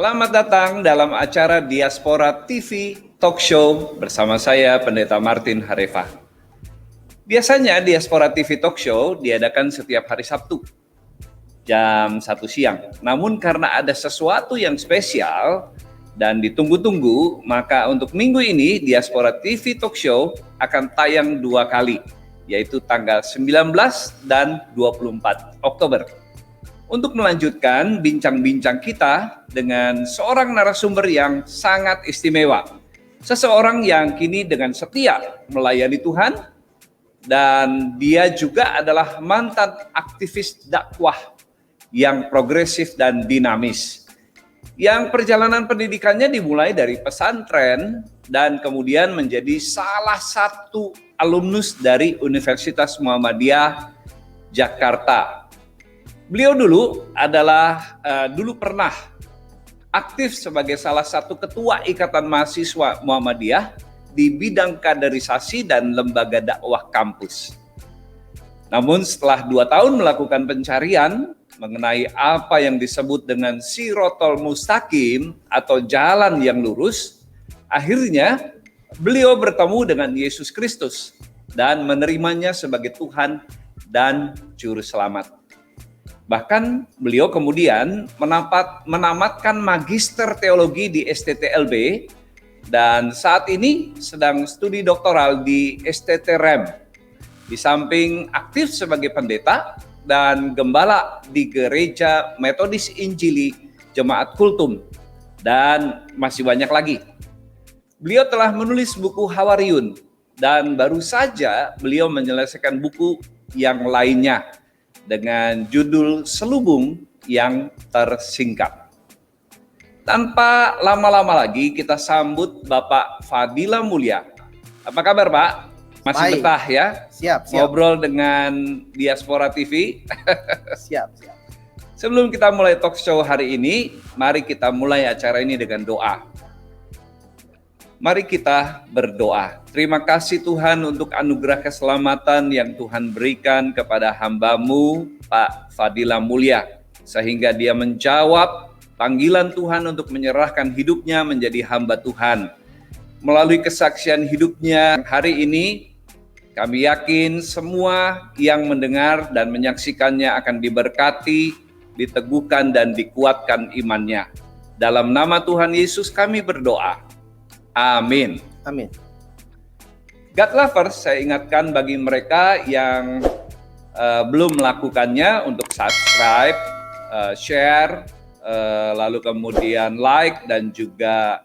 Selamat datang dalam acara Diaspora TV Talk Show bersama saya Pendeta Martin Hareva. Biasanya Diaspora TV Talk Show diadakan setiap hari Sabtu jam 1 siang. Namun karena ada sesuatu yang spesial dan ditunggu-tunggu, maka untuk minggu ini Diaspora TV Talk Show akan tayang 2 kali, yaitu tanggal 19 dan 24 Oktober. Untuk melanjutkan bincang-bincang kita dengan seorang narasumber yang sangat istimewa. Seseorang yang kini dengan setia melayani Tuhan, dan dia juga adalah mantan aktivis dakwah yang progresif dan dinamis. Yang perjalanan pendidikannya dimulai dari pesantren dan kemudian menjadi salah satu alumnus dari Universitas Muhammadiyah Jakarta. Beliau dulu pernah aktif sebagai salah satu ketua Ikatan Mahasiswa Muhammadiyah di bidang kaderisasi dan lembaga dakwah kampus. Namun setelah 2 tahun melakukan pencarian mengenai apa yang disebut dengan Shirathul Mustaqim atau jalan yang lurus, akhirnya beliau bertemu dengan Yesus Kristus dan menerimanya sebagai Tuhan dan Juru Selamat. Bahkan beliau kemudian menamatkan Magister Teologi di STTLB dan saat ini sedang studi doktoral di STTREM. Di samping aktif sebagai pendeta dan gembala di Gereja Metodis Injili Jemaat Kultum dan masih banyak lagi. Beliau telah menulis buku Hawariun dan baru saja beliau menyelesaikan buku yang lainnya dengan judul Selubung yang Tersingkap. Tanpa lama-lama lagi kita sambut Bapak Fadila Mulya. Apa kabar Pak? Masih betah ya? Siap. Ngobrol dengan Diaspora TV? Siap. Sebelum kita mulai talk show hari ini, mari kita mulai acara ini dengan doa. Mari kita berdoa. Terima kasih Tuhan untuk anugerah keselamatan yang Tuhan berikan kepada hamba-Mu, Pak Fadila Mulya, sehingga dia menjawab panggilan Tuhan untuk menyerahkan hidupnya menjadi hamba Tuhan. Melalui kesaksian hidupnya hari ini, kami yakin semua yang mendengar dan menyaksikannya akan diberkati, diteguhkan, dan dikuatkan imannya. Dalam nama Tuhan Yesus kami berdoa. Amin. God Lovers, saya ingatkan bagi mereka yang belum melakukannya untuk subscribe, share, lalu kemudian like dan juga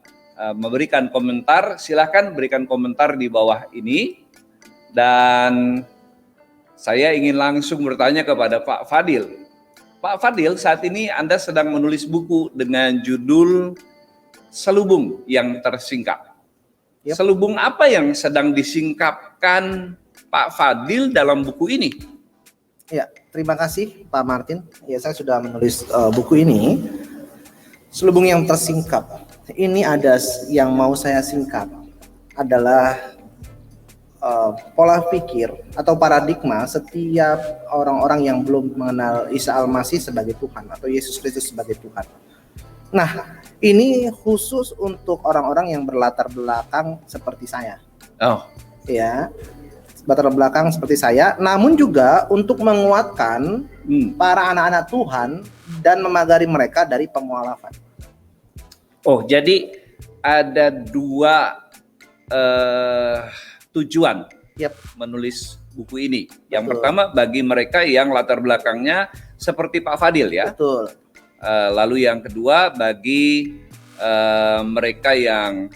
memberikan komentar. Silakan berikan komentar di bawah ini. Dan saya ingin langsung bertanya kepada Pak Fadil. Pak Fadil, saat ini Anda sedang menulis buku dengan judul Selubung yang Tersingkap. Yep. Selubung apa yang sedang disingkapkan Pak Fadil dalam buku ini? Ya, terima kasih Pak Martin. Ya, saya sudah menulis buku ini, Selubung yang Tersingkap. Ini ada yang mau saya singkap adalah pola pikir atau paradigma setiap orang-orang yang belum mengenal Isa Al-Masih sebagai Tuhan atau Yesus Kristus sebagai Tuhan. Nah, ini khusus untuk orang-orang yang berlatar belakang seperti saya. Ya, latar belakang seperti saya, namun juga untuk menguatkan para anak-anak Tuhan dan memagari mereka dari pemualafan. Oh, jadi ada 2 tujuan menulis buku ini. Yang pertama bagi mereka yang latar belakangnya seperti Pak Fadil ya. Betul. Lalu yang kedua bagi mereka yang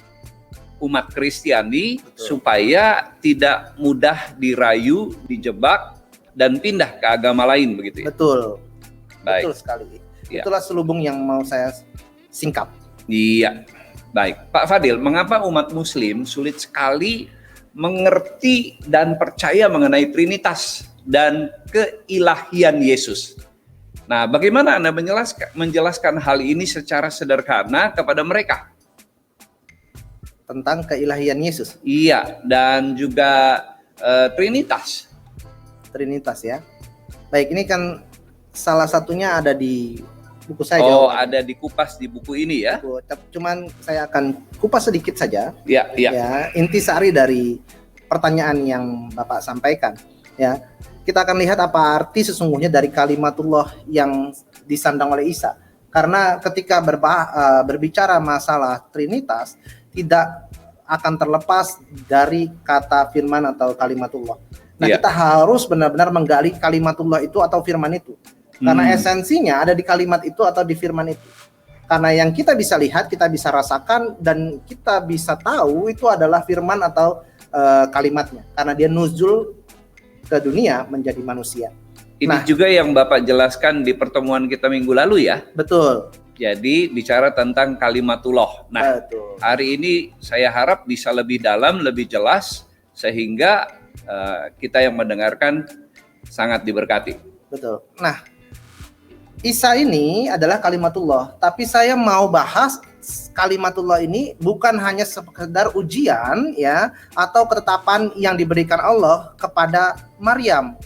umat Kristiani, supaya tidak mudah dirayu, dijebak, dan pindah ke agama lain begitu ya? Betul. Baik. Betul sekali. Ya. Itulah selubung yang mau saya singkap. Iya. Baik. Pak Fadil, mengapa umat Muslim sulit sekali mengerti dan percaya mengenai Trinitas dan keilahian Yesus? Nah, bagaimana Anda menjelaskan hal ini secara sederhana kepada mereka? Tentang keilahian Yesus? Iya, dan juga Trinitas. Trinitas ya. Baik, ini kan salah satunya ada di buku saya Oh, jawabannya. ada dikupas di buku ini ya? Cuman saya akan kupas sedikit saja. Ya, ya. Ya, intisari dari pertanyaan yang Bapak sampaikan. Ya, kita akan lihat apa arti sesungguhnya dari kalimatullah yang disandang oleh Isa. Karena ketika berbicara masalah Trinitas, tidak akan terlepas dari kata firman atau kalimatullah. Nah, Iya. kita harus benar-benar menggali kalimatullah itu atau firman itu. Karena esensinya ada di kalimat itu atau di firman itu. Karena yang kita bisa lihat, kita bisa rasakan, dan kita bisa tahu itu adalah firman atau kalimatnya. Karena dia nuzul ke dunia menjadi manusia. Ini juga yang Bapak jelaskan di pertemuan kita minggu lalu ya. Betul. Jadi bicara tentang kalimatullah. Nah, Betul. hari ini saya harap bisa lebih dalam, lebih jelas, sehingga kita yang mendengarkan sangat diberkati. Betul. Nah, Isa ini adalah kalimatullah, tapi saya mau bahas kalimatullah ini bukan hanya sekedar ujian ya atau ketetapan yang diberikan Allah kepada Maryam.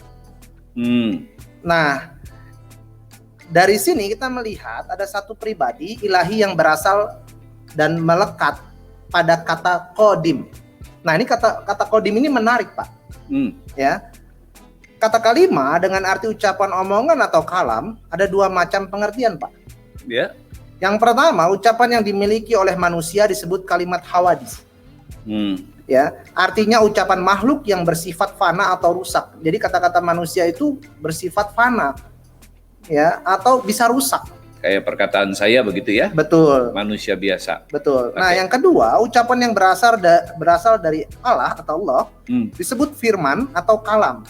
Nah, dari sini kita melihat ada satu pribadi ilahi yang berasal dan melekat pada kata kodim. Nah, ini kata kodim ini menarik, Pak. Ya. Kata kalimah dengan arti ucapan omongan atau kalam ada dua macam pengertian, Pak. Ya. Yang pertama, ucapan yang dimiliki oleh manusia disebut kalimat hawadis. Ya, artinya ucapan makhluk yang bersifat fana atau rusak. Jadi kata-kata manusia itu bersifat fana, ya, atau bisa rusak. Kayak perkataan saya begitu ya? Betul. Manusia biasa. Betul. Nah, yang kedua, ucapan yang berasal dari Allah atau Allah disebut firman atau kalam.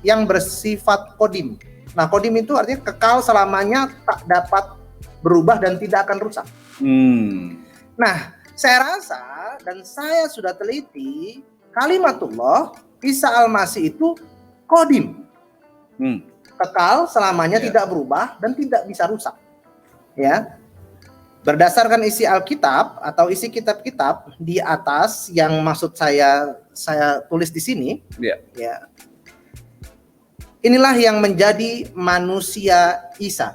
Yang bersifat kodim. Nah, kodim itu artinya kekal selamanya, tak dapat berubah dan tidak akan rusak. Nah, saya rasa dan saya sudah teliti kalimatullah Isa Al-Masih itu kodim. Kekal selamanya, tidak berubah dan tidak bisa rusak. Ya. Berdasarkan isi Alkitab atau isi kitab-kitab di atas yang maksud saya tulis di sini, ya. Inilah yang menjadi manusia Isa.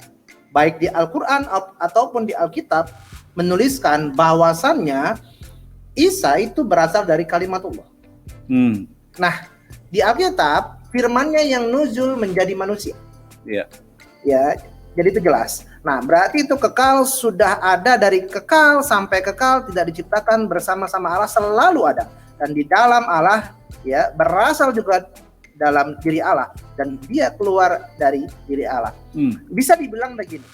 Baik di Al-Quran ataupun di Alkitab menuliskan bahwasannya Isa itu berasal dari kalimatullah. Nah, di Alkitab firmannya yang nuzul menjadi manusia. Ya, jadi itu jelas. Nah, berarti itu kekal, sudah ada dari kekal sampai kekal, tidak diciptakan, bersama-sama Allah, selalu ada. Dan di dalam Allah, ya, berasal juga dalam diri Allah, dan dia keluar dari diri Allah. Bisa dibilang begini,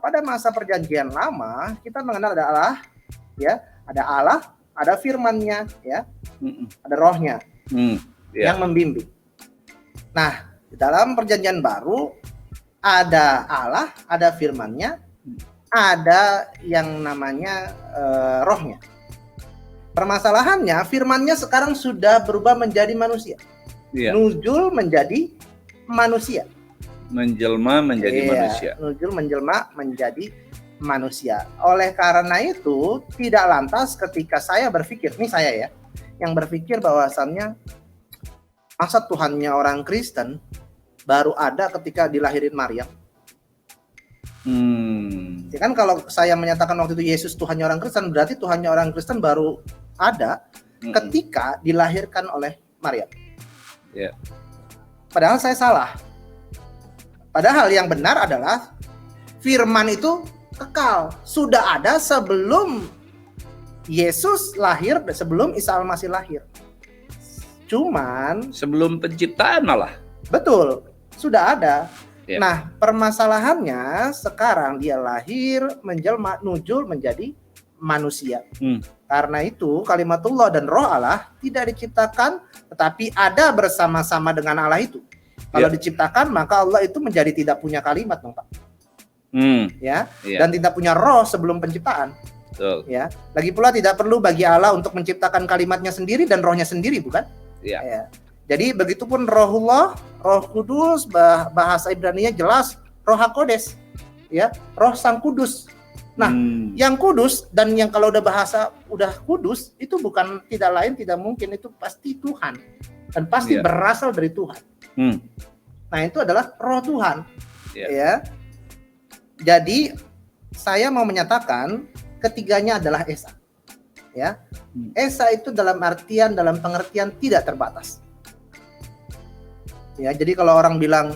pada masa perjanjian lama kita mengenal ada Allah, ya, ada Allah, ada firman-Nya, ya, ada Roh-Nya yang membimbing. Nah, di dalam perjanjian baru ada Allah, ada firman-Nya, ada yang namanya Roh-Nya. Permasalahannya, firman-Nya sekarang sudah berubah menjadi manusia. Nuzul menjadi manusia. Menjelma menjadi manusia. Nuzul menjelma menjadi manusia. Oleh karena itu, tidak lantas ketika saya berpikir, ini saya ya, yang berpikir bahwasannya masa Tuhannya orang Kristen baru ada ketika dilahirin Maryam. Ya kan, kalau saya menyatakan waktu itu Yesus Tuhannya orang Kristen, berarti Tuhannya orang Kristen baru ada ketika dilahirkan oleh Maryam. Padahal saya salah. Padahal yang benar adalah firman itu kekal, sudah ada sebelum Yesus lahir, sebelum Isa Al-Masih lahir. Cuman sebelum penciptaan malah. Betul, sudah ada. Nah, permasalahannya sekarang dia lahir, menjelma, nuzul menjadi manusia. Karena itu kalimatullah dan roh Allah tidak diciptakan, tetapi ada bersama-sama dengan Allah itu. Kalau diciptakan, maka Allah itu menjadi tidak punya kalimat, dong, Pak. Dan tidak punya roh sebelum penciptaan. Ya, lagi pula tidak perlu bagi Allah untuk menciptakan kalimatnya sendiri dan rohnya sendiri, bukan? Jadi begitupun rohullah, roh kudus, bahasa Ibrani-nya jelas, roh HaKodes, ya, roh sang kudus. Nah, yang kudus dan yang kalau udah bahasa udah kudus itu bukan, tidak lain, tidak mungkin, itu pasti Tuhan dan pasti berasal dari Tuhan. Nah, itu adalah roh Tuhan. Ya. Jadi saya mau menyatakan ketiganya adalah esa. Ya. Esa itu dalam pengertian tidak terbatas. Ya, jadi kalau orang bilang,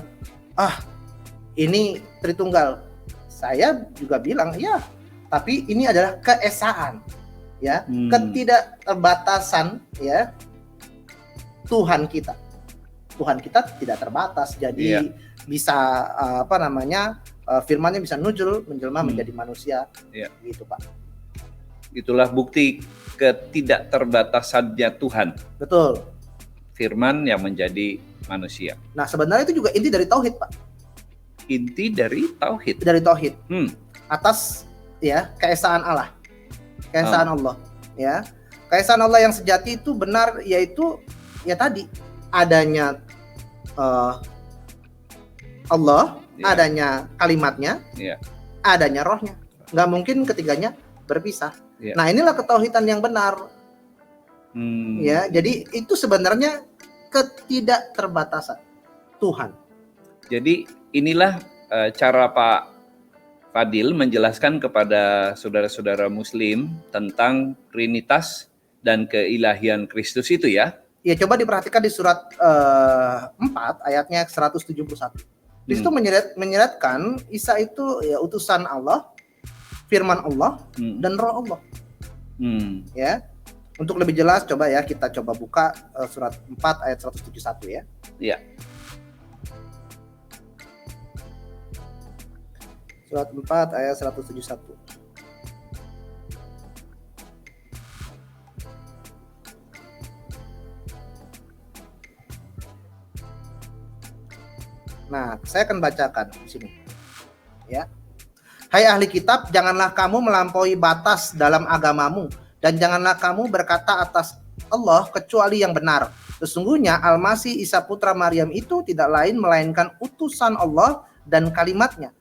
ini Tritunggal, saya juga bilang, ya, tapi ini adalah keesaan, ya, ketidakterbatasan, ya, Tuhan kita tidak terbatas, jadi bisa firman-Nya bisa menjelma menjadi manusia, gitu Pak. Itulah bukti ketidakterbatasannya Tuhan. Betul. Firman yang menjadi manusia. Nah, sebenarnya itu juga inti dari tauhid, Pak. Inti dari tauhid. Dari tauhid. Atas ya keesaan Allah. Keesaan Allah, ya. Keesaan Allah yang sejati itu benar, yaitu ya tadi adanya Allah, adanya kalimatnya, adanya rohnya. Nggak mungkin ketiganya berpisah. Nah, inilah ketauhidan yang benar. Ya, jadi itu sebenarnya ketidakterbatasan Tuhan. Jadi inilah cara Pak Fadil menjelaskan kepada saudara-saudara Muslim tentang Trinitas dan keilahian Kristus itu ya. Ya, coba diperhatikan di surat 4 ayatnya 171. Di situ menyeratkan Isa itu ya utusan Allah, firman Allah, dan roh Allah. Ya. Untuk lebih jelas coba ya kita coba buka surat 4 ayat 171 ya. Iya. Surat 4 ayat 171. Nah, saya akan bacakan di sini. Ya. Hai ahli kitab, janganlah kamu melampaui batas dalam agamamu, dan janganlah kamu berkata atas Allah kecuali yang benar. Sesungguhnya Al-Masih Isa putra Maryam itu tidak lain melainkan utusan Allah dan kalimatnya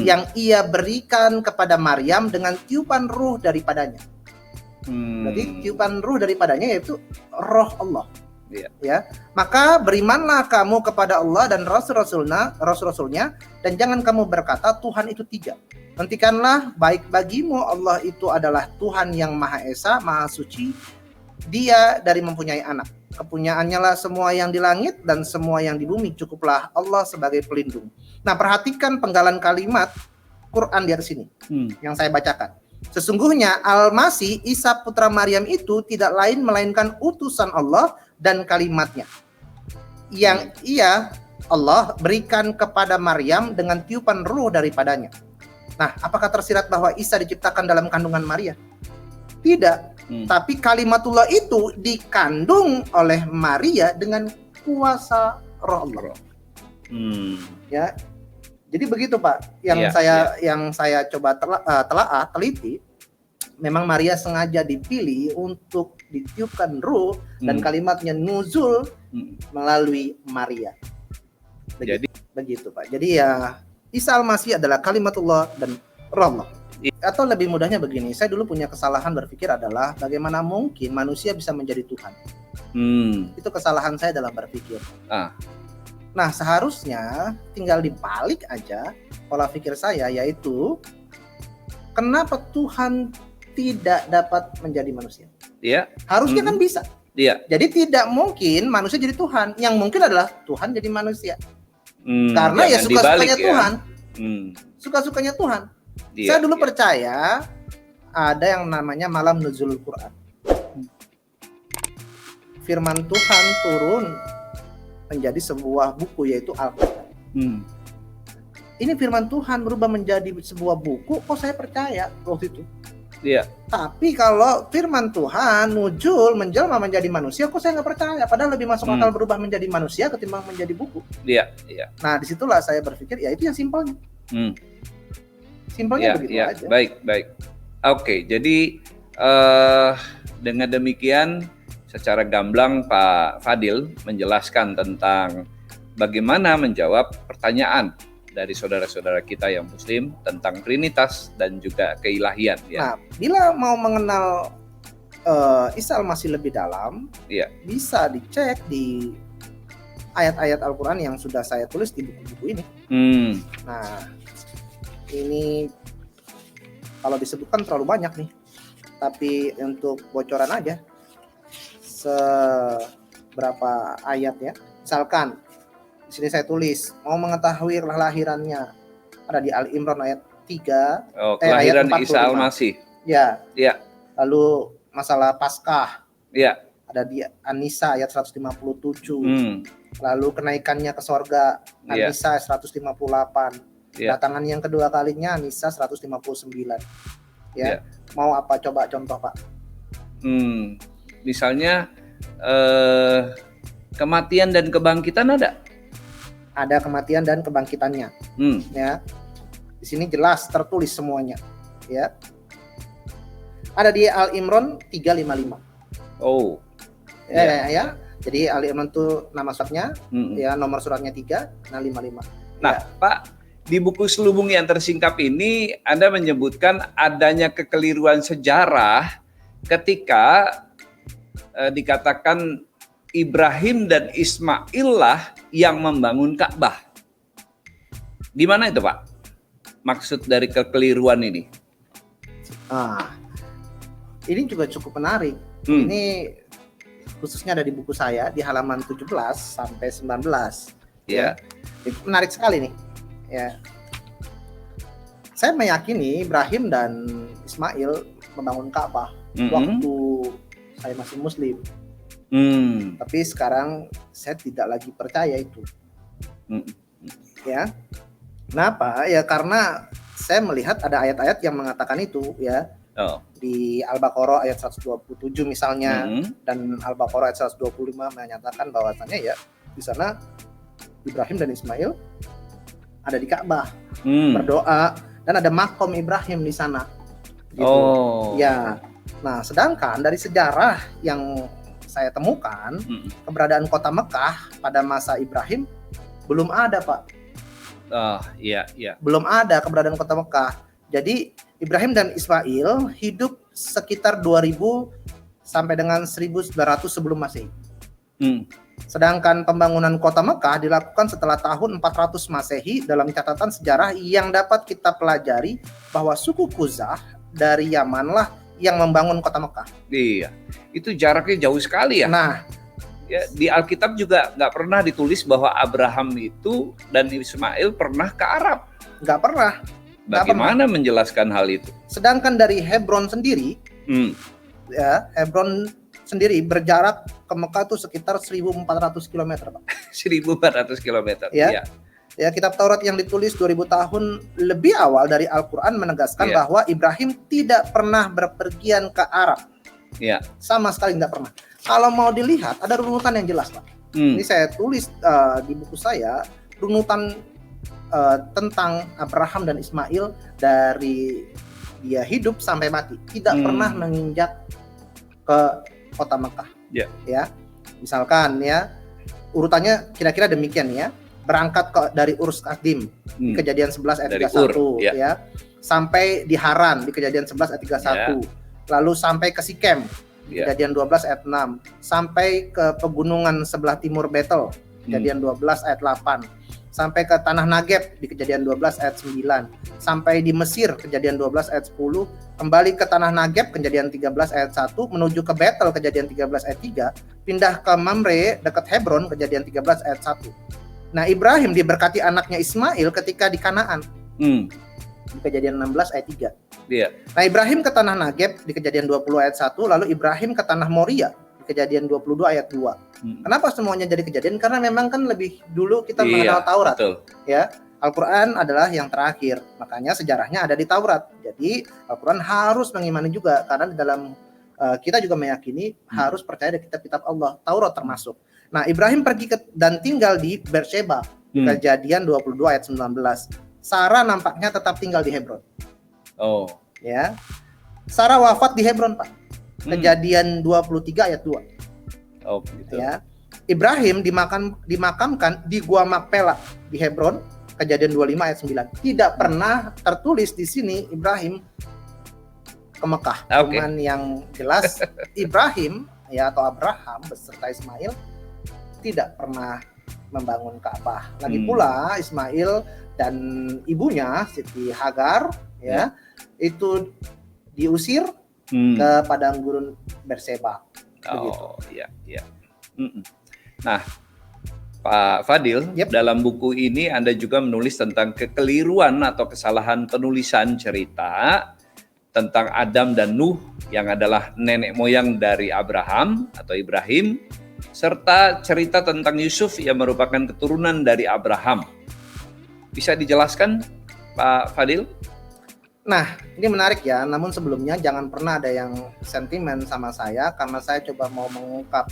yang ia berikan kepada Maryam dengan tiupan ruh daripadanya. Jadi tiupan ruh daripadanya yaitu roh Allah. Ya, maka berimanlah kamu kepada Allah dan rasul-rasulnya, dan jangan kamu berkata Tuhan itu tiga. Hentikanlah, baik bagimu Allah itu adalah Tuhan yang Maha Esa, Maha Suci. Dia dari mempunyai anak. Kepunyaannya lah semua yang di langit dan semua yang di bumi. Cukuplah Allah sebagai pelindung. Nah, perhatikan penggalan kalimat Quran di atas sini yang saya bacakan. Sesungguhnya Al-Masih Isa putra Maryam itu tidak lain melainkan utusan Allah dan kalimatnya yang ia Allah berikan kepada Maryam dengan tiupan ruh daripadanya. Nah, apakah tersirat bahwa Isa diciptakan dalam kandungan Maria? Tidak. Tapi kalimatullah itu dikandung oleh Maria dengan kuasa roh Allah. Ya. Jadi begitu Pak, yang saya coba teliti, memang Maria sengaja dipilih untuk ditiupkan ruh dan kalimatnya nuzul melalui Maria. Begitu Pak. Jadi ya Isa Al-Masih adalah kalimatullah dan roh Allah. Atau lebih mudahnya begini, saya dulu punya kesalahan berpikir adalah bagaimana mungkin manusia bisa menjadi Tuhan. Itu kesalahan saya dalam berpikir. Nah, seharusnya tinggal dibalik aja pola pikir saya, yaitu kenapa Tuhan tidak dapat menjadi manusia? Harusnya kan bisa. Jadi tidak mungkin manusia jadi Tuhan. Yang mungkin adalah Tuhan jadi manusia. Karena ya suka-sukanya Tuhan. Suka-sukanya Tuhan. Saya dulu percaya ada yang namanya malam nuzul Quran. Firman Tuhan turun menjadi sebuah buku, yaitu Al-Quran. Ini firman Tuhan berubah menjadi sebuah buku, kok saya percaya waktu itu. Tapi kalau firman Tuhan nujul menjelma menjadi manusia, kok saya nggak percaya. Padahal lebih masuk akal berubah menjadi manusia ketimbang menjadi buku. Nah, disitulah saya berpikir, ya itu yang simpelnya. Simpelnya begitu aja. Baik. Oke, jadi dengan demikian secara gamblang Pak Fadil menjelaskan tentang bagaimana menjawab pertanyaan dari saudara-saudara kita yang Muslim tentang Trinitas dan juga keilahian. Nah, bila mau mengenal Isa Al-Masih lebih dalam, bisa dicek di ayat-ayat Al-Quran yang sudah saya tulis di buku-buku ini. Nah, ini kalau disebutkan terlalu banyak nih. Tapi untuk bocoran aja seberapa ayat ya. Misalkan di sini saya tulis mau mengetahui kelahirannya, ada di Al Imran ayat 3, kelahiran ayat Isa 45. Al-Masih. Ya. Ya. Lalu masalah Paskah. Ya. Ada di An-Nisa ayat 157. Lalu kenaikannya ke sorga An-Nisa 158. Datangan yang kedua kalinya An-Nisa 159. Ya. Mau apa coba contoh, Pak? Misalnya kematian dan kebangkitan ada? Ada kematian dan kebangkitannya. Ya. Di sini jelas tertulis semuanya, ya. Ada di Al Imran 355. Oh. Ya. Jadi Al Imran itu nama suratnya, ya, nomor suratnya 355. Nah, ya. Pak, di buku Selubung yang Tersingkap ini Anda menyebutkan adanya kekeliruan sejarah ketika dikatakan Ibrahim dan Ismail lah yang membangun Ka'bah. Di mana itu, Pak? Maksud dari kekeliruan ini? Ini juga cukup menarik. Ini khususnya ada di buku saya di halaman 17 sampai 19. Ya. Itu menarik sekali nih. Ya. Saya meyakini Ibrahim dan Ismail membangun Ka'bah waktu saya masih Muslim. Tapi sekarang saya tidak lagi percaya itu. Ya. Kenapa? Ya karena saya melihat ada ayat-ayat yang mengatakan itu, ya. Di Al-Baqarah ayat 127 misalnya, dan Al-Baqarah ayat 125 menyatakan bahwasannya ya di sana Ibrahim dan Ismail ada di Ka'bah berdoa dan ada makom Ibrahim di sana. Gitu. Ya. Nah, sedangkan dari sejarah yang saya temukan, keberadaan kota Mekah pada masa Ibrahim belum ada, Pak. Iya. Belum ada keberadaan kota Mekah. Jadi Ibrahim dan Ismail hidup sekitar 2000 sampai dengan 1900 sebelum Masehi. Sedangkan pembangunan kota Mekah dilakukan setelah tahun 400 Masehi dalam catatan sejarah yang dapat kita pelajari bahwa suku Khuzah dari Yamanlah yang membangun kota Mekah. Iya, itu jaraknya jauh sekali ya. Nah, ya, di Alkitab juga nggak pernah ditulis bahwa Abraham itu dan Ismail pernah ke Arab. Nggak pernah. Bagaimana menjelaskan hal itu? Sedangkan dari Hebron sendiri, ya, Hebron sendiri berjarak ke Mekah itu sekitar 1.400 km, Pak. 1.400 km. Ya. Ya, kitab Taurat yang ditulis 2000 tahun lebih awal dari Al-Quran menegaskan bahwa Ibrahim tidak pernah berpergian ke Arab. Ya. Sama sekali tidak pernah. Kalau mau dilihat, ada runutan yang jelas, Pak. Ini saya tulis di buku saya, runutan tentang Abraham dan Ismail dari dia hidup sampai mati. Tidak pernah menginjak ke kota Mekah. Ya. Misalkan ya, urutannya kira-kira demikian ya. Berangkat dari Urs Qadim di Kejadian 11 ayat 31 ya. Sampai di Haran di Kejadian 11 ayat 31. Lalu sampai ke Sikem Kejadian 12 ayat 6. Sampai ke pegunungan sebelah timur Betel Kejadian 12 ayat 8. Sampai ke Tanah Nageb di Kejadian 12 ayat 9. Sampai di Mesir Kejadian 12 ayat 10. Kembali ke Tanah Nageb Kejadian 13 ayat 1. Menuju ke Betel Kejadian 13 ayat 3. Pindah ke Mamre dekat Hebron Kejadian 13 ayat 1. Nah, Ibrahim diberkati anaknya Ismail ketika di Kanaan. Di Kejadian 16 ayat 3. Nah, Ibrahim ke Tanah Nageb di Kejadian 20 ayat 1. Lalu Ibrahim ke Tanah Moria di Kejadian 22 ayat 2. Kenapa semuanya jadi kejadian? Karena memang kan lebih dulu kita mengenal Taurat. Betul. Ya, Al-Quran adalah yang terakhir. Makanya sejarahnya ada di Taurat. Jadi Al-Quran harus mengimani juga. Karena di dalam kita juga meyakini harus percaya dengan kitab-kitab Allah. Taurat termasuk. Nah, Ibrahim pergi dan tinggal di Beersheba. Kejadian 22 ayat 19. Sarah nampaknya tetap tinggal di Hebron. Ya. Sarah wafat di Hebron, Pak. Kejadian 23 ayat 2. Gitu. Ya. Ibrahim dimakamkan di Gua Makpela di Hebron. Kejadian 25 ayat 9. Tidak pernah tertulis di sini Ibrahim ke Mekah. Cuman yang jelas Ibrahim ya atau Abraham beserta Ismail tidak pernah membangun Ka'bah. Lagi pula Ismail dan ibunya Siti Hagar ya itu diusir ke padang gurun Berseba. Oh, iya, iya. Nah, Pak Fadil, dalam buku ini Anda juga menulis tentang kekeliruan atau kesalahan penulisan cerita tentang Adam dan Nuh yang adalah nenek moyang dari Abraham atau Ibrahim, serta cerita tentang Yusuf yang merupakan keturunan dari Abraham. Bisa dijelaskan, Pak Fadil? Nah, ini menarik ya, namun sebelumnya jangan pernah ada yang sentimen sama saya karena saya coba mau mengungkap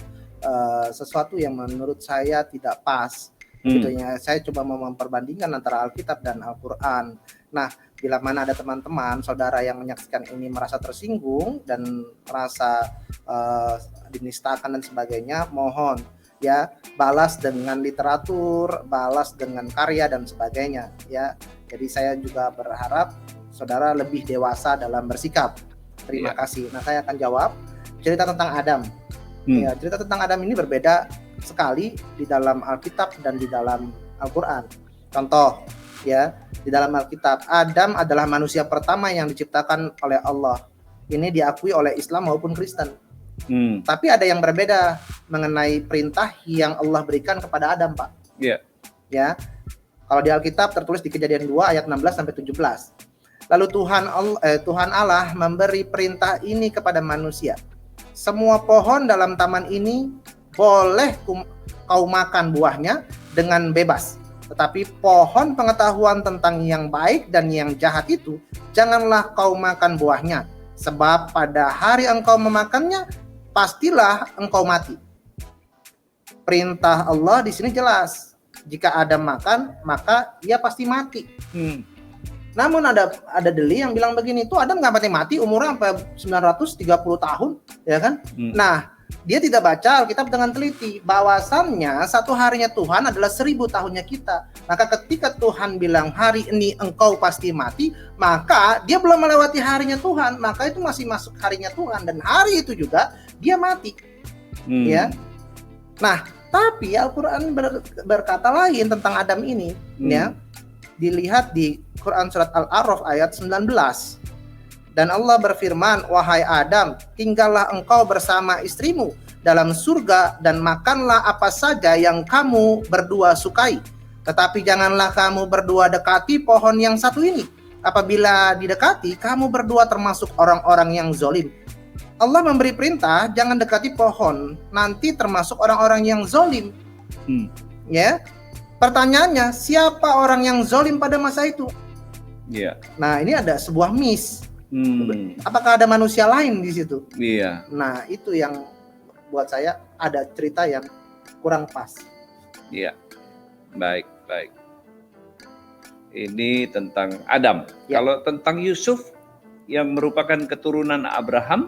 sesuatu yang menurut saya tidak pas. Gitu ya. Saya coba mau memperbandingkan antara Alkitab dan Al-Quran. Nah, bila mana ada teman-teman, saudara yang menyaksikan ini merasa tersinggung dan merasa dinistakan dan sebagainya, mohon ya balas dengan literatur, balas dengan karya dan sebagainya ya. Jadi saya juga berharap saudara lebih dewasa dalam bersikap. Terima kasih. Nah, saya akan jawab cerita tentang Adam. Ya, cerita tentang Adam ini berbeda sekali di dalam Alkitab dan di dalam Al-Quran. Contoh, ya, di dalam Alkitab, Adam adalah manusia pertama yang diciptakan oleh Allah. Ini diakui oleh Islam maupun Kristen. Tapi ada yang berbeda mengenai perintah yang Allah berikan kepada Adam, Pak. Iya. Ya, kalau di Alkitab tertulis di Kejadian 2 ayat 16 sampai 17. Lalu Tuhan Allah memberi perintah ini kepada manusia. Semua pohon dalam taman ini boleh kau makan buahnya dengan bebas. Tetapi pohon pengetahuan tentang yang baik dan yang jahat itu janganlah kau makan buahnya. Sebab pada hari engkau memakannya, pastilah engkau mati. Perintah Allah di sini jelas. Jika Adam makan, maka ia pasti mati. Namun ada deli yang bilang begini, tuh Adam nggak mati, umurnya sampai 930 tahun, ya kan? Nah, dia tidak baca Alkitab dengan teliti. Bahwasannya satu harinya Tuhan adalah 1000 tahunnya kita. Maka ketika Tuhan bilang hari ini engkau pasti mati, maka dia belum melewati harinya Tuhan, maka itu masih masuk harinya Tuhan dan hari itu juga dia mati. Ya. Nah, tapi Al-Quran berkata lain tentang Adam ini, ya. Dilihat di Quran surat Al-A'raf ayat 19. Dan Allah berfirman, wahai Adam, tinggallah engkau bersama istrimu dalam surga dan makanlah apa saja yang kamu berdua sukai. Tetapi janganlah kamu berdua dekati pohon yang satu ini. Apabila didekati, kamu berdua termasuk orang-orang yang zolim. Allah memberi perintah, jangan dekati pohon, nanti termasuk orang-orang yang zolim. Ya. Pertanyaannya, siapa orang yang zolim pada masa itu? Iya. Nah, ini ada sebuah miss. Apakah ada manusia lain di situ? Iya. Nah, itu yang buat saya ada cerita yang kurang pas. Iya. Baik. Ini tentang Adam. Ya. Kalau tentang Yusuf yang merupakan keturunan Abraham?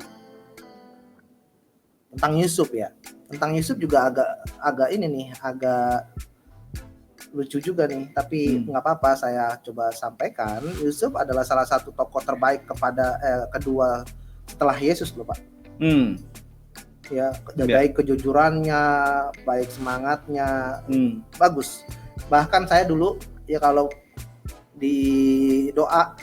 Tentang Yusuf ya. Tentang Yusuf juga agak ini nih, agak lucu juga nih, tapi nggak apa-apa saya coba sampaikan. Yusuf adalah salah satu tokoh terbaik kedua setelah Yesus loh Pak. Ya, baik kejujurannya, baik semangatnya, bagus. Bahkan saya dulu ya kalau di doa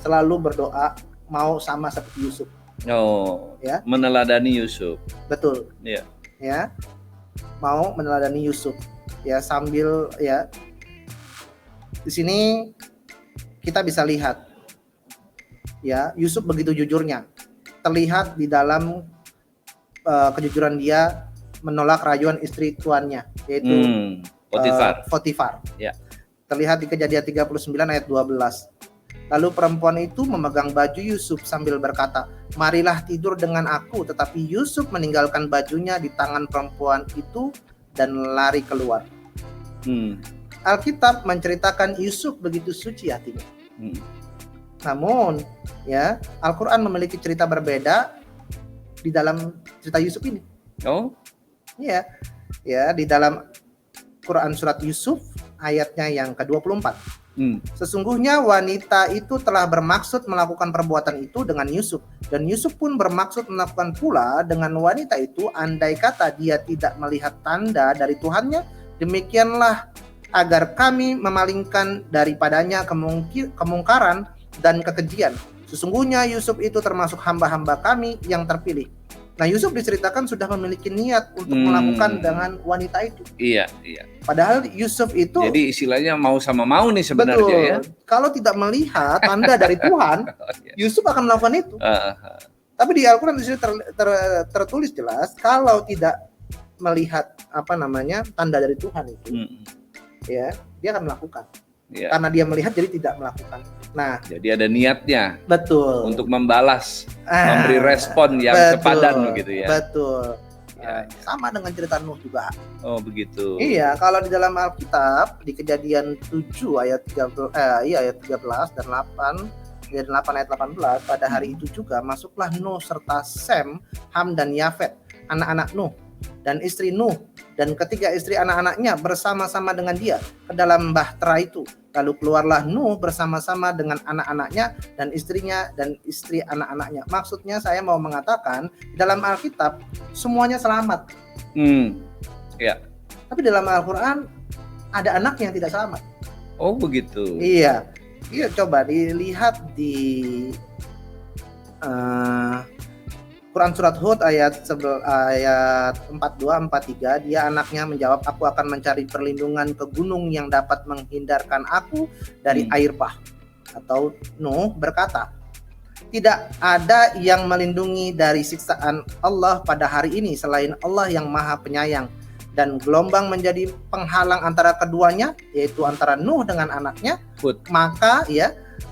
selalu berdoa mau sama seperti Yusuf. Oh, ya. Meneladani Yusuf. Betul. Iya. Ya, mau meneladani Yusuf. Ya, sambil ya di sini kita bisa lihat ya Yusuf begitu jujurnya, terlihat di dalam kejujuran dia menolak rayuan istri tuannya yaitu Potifar. Ya. Terlihat di Kejadian 39 ayat 12. Lalu perempuan itu memegang baju Yusuf sambil berkata, marilah tidur dengan aku. Tetapi Yusuf meninggalkan bajunya di tangan perempuan itu dan lari keluar. Alkitab menceritakan Yusuf begitu suci hatinya. Namun, ya Al-Quran memiliki cerita berbeda di dalam cerita Yusuf ini. Oh, ya di dalam Quran surat Yusuf ayatnya yang ke-24. Sesungguhnya wanita itu telah bermaksud melakukan perbuatan itu dengan Yusuf, dan Yusuf pun bermaksud melakukan pula dengan wanita itu andai kata dia tidak melihat tanda dari Tuhannya Demikianlah agar kami memalingkan daripadanya kemungkaran dan kekejian. Sesungguhnya Yusuf itu termasuk hamba-hamba kami yang terpilih. Nah, Yusuf diceritakan sudah memiliki niat untuk melakukan dengan wanita itu. Iya. Padahal Yusuf itu, jadi istilahnya mau sama mau nih sebenarnya betul, ya. kalau tidak melihat tanda dari Tuhan, Yusuf akan melakukan itu. Tapi di Al-Quran di sini tertulis jelas kalau tidak melihat tanda dari Tuhan itu, ya dia akan melakukan. Ya. Karena dia melihat jadi tidak melakukan. Nah, jadi ada niatnya. Betul. Untuk membalas, memberi respon yang sepadan begitu ya. Betul. Ya. Sama dengan cerita Nuh juga. Oh begitu. Iya, kalau di dalam Alkitab di Kejadian 7 ayat 13 dan 8 ayat 18, pada hari itu juga masuklah Nuh serta Sem, Ham dan Yafet, anak-anak Nuh dan istri Nuh dan ketiga istri anak-anaknya bersama-sama dengan dia ke dalam bahtera itu. Lalu keluarlah Nuh bersama-sama dengan anak-anaknya dan istrinya dan istri anak-anaknya. Maksudnya saya mau mengatakan dalam Alkitab semuanya selamat. Ya. Tapi dalam Al-Quran ada anak yang tidak selamat. Oh begitu. Iya. Coba dilihat di Quran surat Hud ayat 42-43, dia anaknya menjawab, aku akan mencari perlindungan ke gunung yang dapat menghindarkan aku dari air bah. Atau Nuh berkata, tidak ada yang melindungi dari siksaan Allah pada hari ini selain Allah yang Maha Penyayang, dan gelombang menjadi penghalang antara keduanya, yaitu antara Nuh dengan anaknya.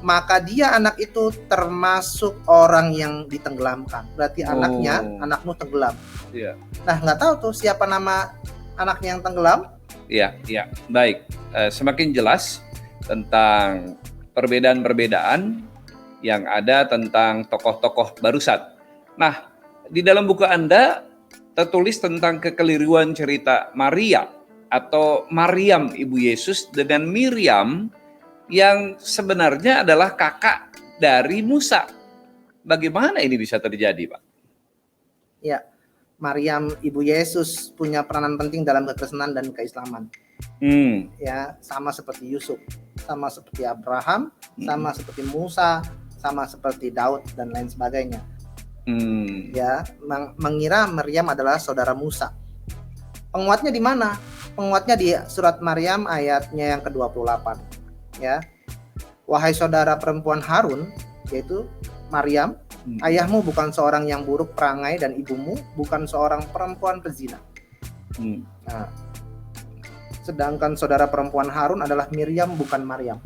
Maka dia anak itu termasuk orang yang ditenggelamkan. Berarti anak Nuh tenggelam. Iya. Nah, nggak tahu tuh siapa nama anaknya yang tenggelam. Iya. Baik. Semakin jelas tentang perbedaan-perbedaan yang ada tentang tokoh-tokoh barusan. Nah, di dalam buku Anda tertulis tentang kekeliruan cerita Maria atau Maryam ibu Yesus dengan Miriam yang sebenarnya adalah kakak dari Musa. Bagaimana ini bisa terjadi, Pak? Ya, Maryam ibu Yesus punya peranan penting dalam kekristenan dan keislaman. Ya, sama seperti Yusuf, sama seperti Abraham, sama seperti Musa, sama seperti Daud dan lain sebagainya. Ya, mengira Maryam adalah saudara Musa. Penguatnya di mana? Penguatnya di surat Maryam ayatnya yang ke-28. Ya, wahai saudara perempuan Harun, yaitu Maryam, ayahmu bukan seorang yang buruk perangai dan ibumu bukan seorang perempuan pezina. Nah, sedangkan saudara perempuan Harun adalah Miriam bukan Maryam.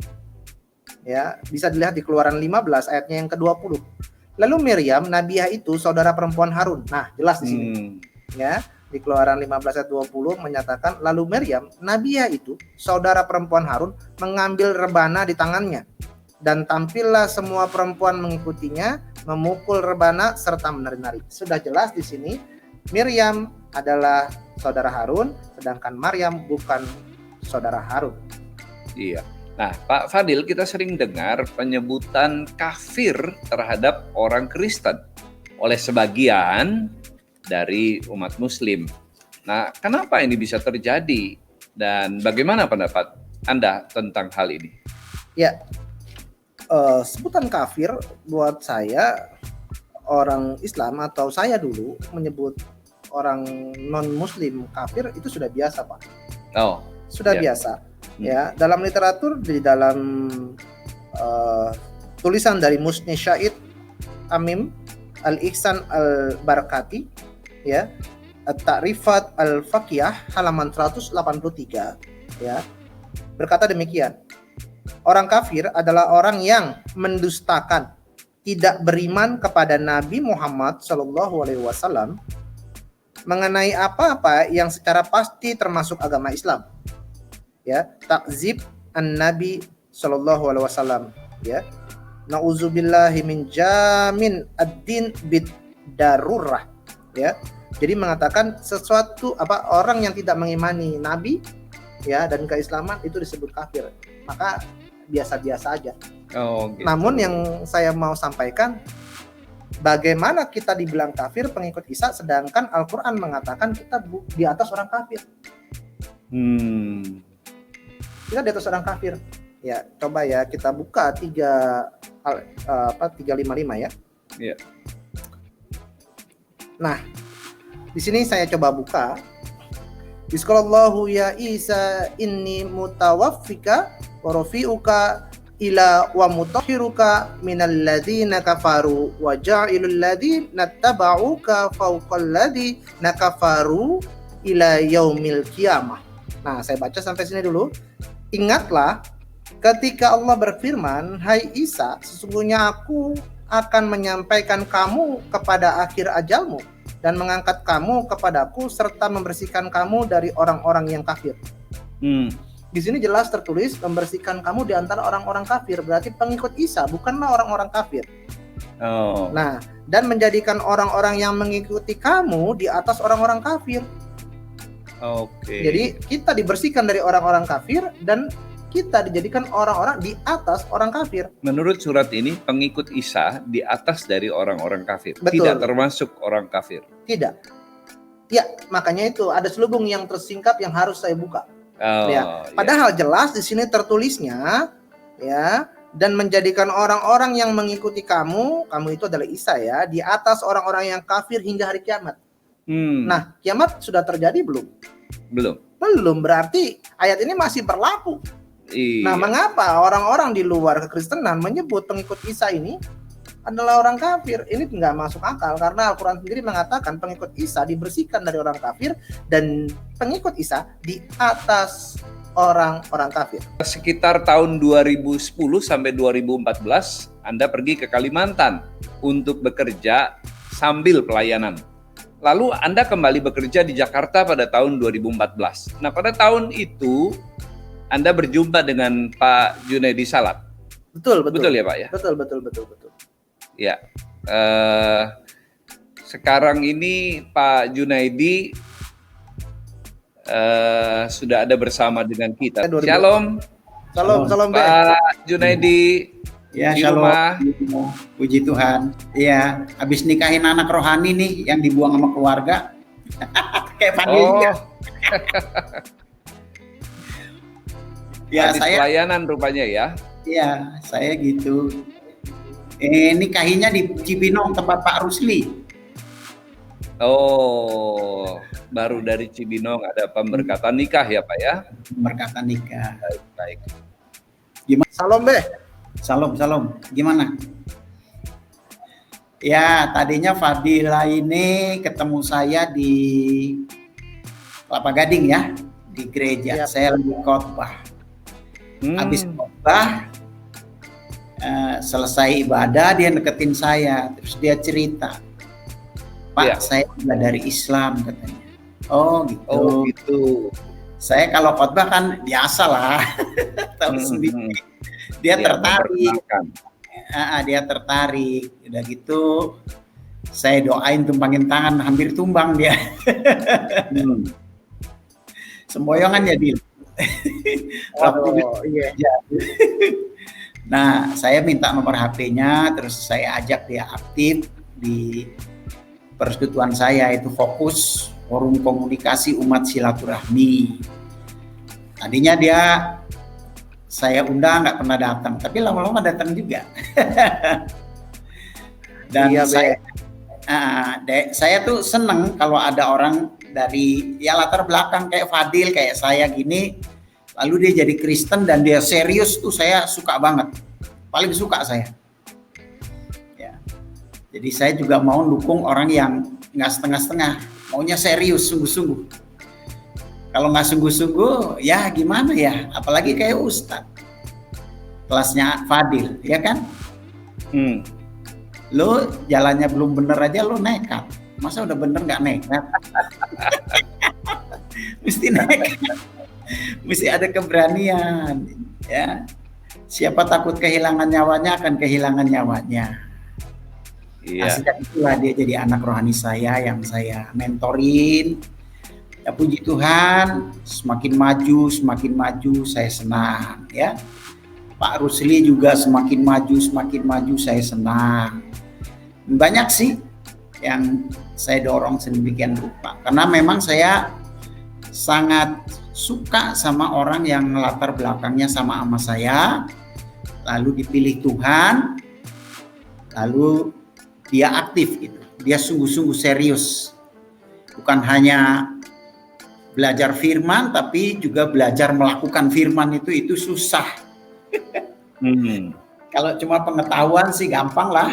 Ya, bisa dilihat di Keluaran 15 ayatnya yang ke-20. Lalu Miriam, nabiah itu saudara perempuan Harun. Nah, jelas di sini. Ya, di Keluaran 15 ayat 20 menyatakan, lalu Maryam, nabiah itu saudara perempuan Harun, mengambil rebana di tangannya, dan tampillah semua perempuan mengikutinya, memukul rebana serta menari-nari. Sudah jelas di sini Miriam adalah saudara Harun, sedangkan Maryam bukan saudara Harun. Iya. Nah, Pak Fadil, kita sering dengar penyebutan kafir terhadap orang Kristen oleh sebagian dari umat Muslim. Nah, kenapa ini bisa terjadi? Dan bagaimana pendapat Anda tentang hal ini? Ya, sebutan kafir buat saya, orang Islam atau saya dulu menyebut orang non-Muslim kafir itu sudah biasa, Pak. Oh, sudah biasa. Ya, dalam literatur, di dalam tulisan dari Musni Syahid Tamim Al-Ihsan Al-Barakati, ya, At-Ta'rifat Al-Faqiyah halaman 183, ya, berkata demikian. Orang kafir adalah orang yang mendustakan, tidak beriman kepada Nabi Muhammad SAW mengenai apa-apa yang secara pasti termasuk agama Islam. Ya, takzib an-Nabi SAW, ya. Nauzubillahi min jamin ad-din bid-darurah, ya. Jadi mengatakan sesuatu orang yang tidak mengimani Nabi, ya, dan keislaman itu disebut kafir. Maka biasa-biasa aja. Oh, gitu. Namun yang saya mau sampaikan, bagaimana kita dibilang kafir pengikut Isa sedangkan Al-Quran mengatakan kita di atas orang kafir. Hmm. Kita di atas orang kafir. Ya, coba ya kita buka 355 ya. Iya. Nah, di sini saya coba buka. Bismillahirrahmanirrahim, ya Isa inni mutawaffika wa rafi'uka ila wa mutahhiruka minal ladzina kafaru wa ja'ilul ladzina tabauka fawqal ladzina kafaru ila yaumil qiyamah. Nah, saya baca sampai sini dulu. Ingatlah ketika Allah berfirman, "Hai Isa, sesungguhnya aku akan menyampaikan kamu kepada akhir ajalmu dan mengangkat kamu kepadaku serta membersihkan kamu dari orang-orang yang kafir." Di sini jelas tertulis membersihkan kamu di antara orang-orang kafir, berarti pengikut Isa bukanlah orang-orang kafir. Oh. Nah, dan menjadikan orang-orang yang mengikuti kamu di atas orang-orang kafir. Oke. Jadi kita dibersihkan dari orang-orang kafir dan kita dijadikan orang-orang di atas orang kafir. Menurut surat ini, pengikut Isa di atas dari orang-orang kafir. Betul. Tidak termasuk orang kafir. Tidak. Ya, makanya itu ada selubung yang tersingkap yang harus saya buka. Oh, Ya. Padahal jelas di sini tertulisnya, ya, dan menjadikan orang-orang yang mengikuti kamu itu adalah Isa ya, di atas orang-orang yang kafir hingga hari kiamat. Nah, kiamat sudah terjadi belum? Belum. Belum, berarti ayat ini masih berlaku. Iya. Nah, mengapa orang-orang di luar kekristenan menyebut pengikut Isa ini adalah orang kafir? Ini nggak masuk akal karena Al-Quran sendiri mengatakan pengikut Isa dibersihkan dari orang kafir dan pengikut Isa di atas orang-orang kafir. Sekitar tahun 2010 sampai 2014, Anda pergi ke Kalimantan untuk bekerja sambil pelayanan. Lalu Anda kembali bekerja di Jakarta pada tahun 2014. Nah, pada tahun itu Anda berjumpa dengan Pak Junaidi Salat. Betul. Betul ya, Pak ya? Betul. Ya. Sekarang ini Pak Junaidi sudah ada bersama dengan kita. Shalom. Salam Be. Pak Junaidi. Ya, di shalom. rumah. Puji Tuhan. Iya, habis nikahin anak rohani nih yang dibuang sama keluarga. Kayak Fadil. Oh. Ya, Habis saya pelayanan rupanya ya. iya, saya gitu. Nikahinnya di Cibinong tempat Pak Rusli. Oh, baru dari Cibinong ada pemberkatan nikah ya, Pak ya. Berkatan nikah. Baik. Salam Be. Salam. Gimana? Ya, tadinya Fadila ini ketemu saya di Kelapa Gading ya, di gereja. Yap. Saya lagi khotbah. Habis khotbah, selesai ibadah, dia deketin saya. Terus dia cerita, "Pak, Ya. saya juga dari Islam," katanya. Oh gitu. Oh gitu. Saya kalau khotbah kan biasa lah. Tahu sendiri. Dia Ya, tertarik. memperkenalkan. Dia tertarik. Udah gitu, saya doain tumpangin tangan, hampir tumbang dia. Semboyongan jadi. Iya. Nah, saya minta nomor HP-nya, terus saya ajak dia aktif di persekutuan saya, itu Fokus Forum Komunikasi Umat Silaturahmi. Tadinya saya undang nggak pernah datang, tapi lama-lama datang juga. Dan Iya, saya tuh seneng kalau ada orang dari ya latar belakang kayak Fadil, kayak saya gini, lalu dia jadi Kristen dan dia serius, tuh saya suka banget, paling suka saya. Ya. Jadi saya juga mau dukung orang yang nggak setengah-setengah, maunya serius, sungguh-sungguh. Kalau nggak sungguh-sungguh, ya gimana ya? Apalagi kayak Ustadz, kelasnya Fadil, ya kan? Lo jalannya belum bener aja lo nekat. Masa udah bener nggak nekat? Mesti nekat. Mesti ada keberanian, ya. Siapa takut kehilangan nyawanya akan kehilangan nyawanya. Iya. Sejak itulah dia jadi anak rohani saya yang saya mentorin. Ya puji Tuhan, semakin maju saya senang ya. Pak Rusli juga semakin maju saya senang. Banyak sih yang saya dorong sedemikian rupa. Karena memang saya sangat suka sama orang yang latar belakangnya sama saya, lalu dipilih Tuhan, lalu dia aktif gitu. Dia sungguh-sungguh serius. Bukan hanya belajar firman, tapi juga belajar melakukan firman itu susah. Kalau cuma pengetahuan sih gampang lah.